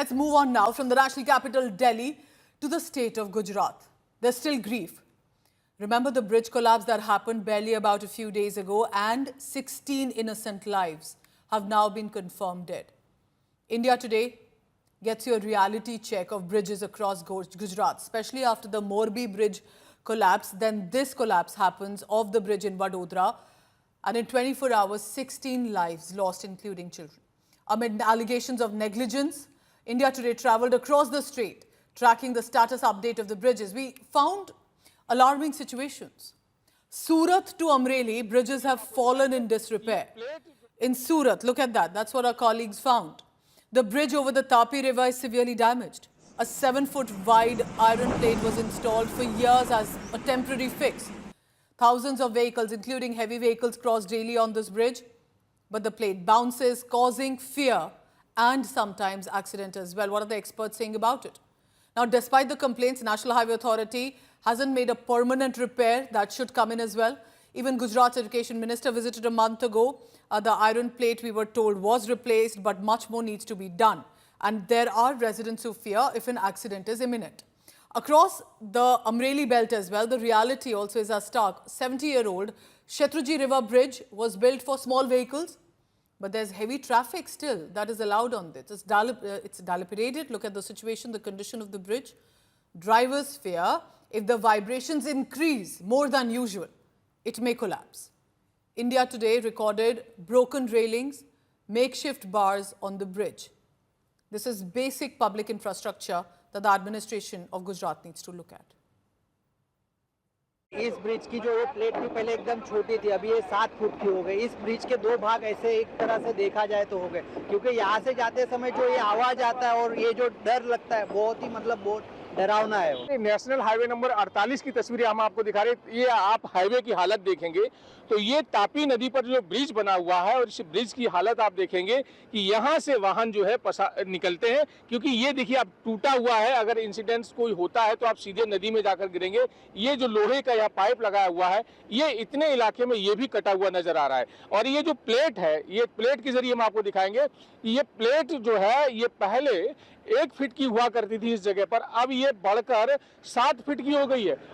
Let's move on now from the national capital, Delhi, to the state of Gujarat. There's still grief. Remember the bridge collapse that happened barely about a few days ago, and 16 innocent lives have now been confirmed dead. India Today gets you a reality check of bridges across Gujarat, especially after the Morbi bridge collapse. Then this collapse happens of the bridge in Vadodara, and in 24 hours, 16 lives lost, including children. Amid allegations of negligence, India Today travelled across the strait, tracking the status update of the bridges. We found alarming situations. Surat to Amreli, bridges have fallen in disrepair. In Surat, look at that, that's what our colleagues found. The bridge over the Tapi River is severely damaged. A 7-foot wide iron plate was installed for years as a temporary fix. Thousands of vehicles, including heavy vehicles, cross daily on this bridge, but the plate bounces, causing fear and sometimes accident as well. What are the experts saying about it? Now, despite the complaints, National Highway Authority hasn't made a permanent repair. That should come in as well. Even Gujarat's Education Minister visited a month ago. The iron plate, we were told, was replaced, but much more needs to be done. And there are residents who fear if an accident is imminent. Across the Amreli belt as well, the reality also is as stark. 70-year-old Shetruji River Bridge was built for small vehicles, but there's heavy traffic still that is allowed on this. It's dilapidated. Look at the situation, the condition of the bridge. Drivers fear if the vibrations increase more than usual, it may collapse. India Today recorded broken railings, makeshift bars on the bridge. This is basic public infrastructure that the administration of Gujarat needs to look at. इस bridge की जो ये plate थी पहले एकदम छोटी थी, अभी ये 7 फुट की हो गई। इस ब्रिज के 2 भाग ऐसे एक तरह से देखा जाए तो हो गए, क्योंकि यहाँ से जाते समय जो ये आवाज आता है और ये जो डर लगता है बहुत ही बहुत डरावना है वो। नेशनल हाईवे नंबर 48 की तस्वीरें हम आपको दिखा रहे हैं। ये आप हाईवे की हालत देखेंगे तो ये तापी नदी पर जो ब्रिज बना हुआ है और इस ब्रिज की हालत आप देखेंगे कि यहाँ से वाहन जो है निकलते हैं, क्योंकि ये देखिए आप टूटा हुआ है। अगर इंसिडेंट कोई होता है तो आप सीधे नदी में जाकर गिरेंगे। ये जो लोहे का यहाँ पाइप लगाया हुआ है, ये इतने इलाके में ये भी कटा हुआ नजर आ रहा है। और ये जो प्लेट है, ये प्लेट के जरिए हम आपको दिखाएंगे कि ये प्लेट जो है ये पहले 1 फीट की हुआ करती थी इस जगह पर, अब ये बढ़कर 7 फीट की हो गई है।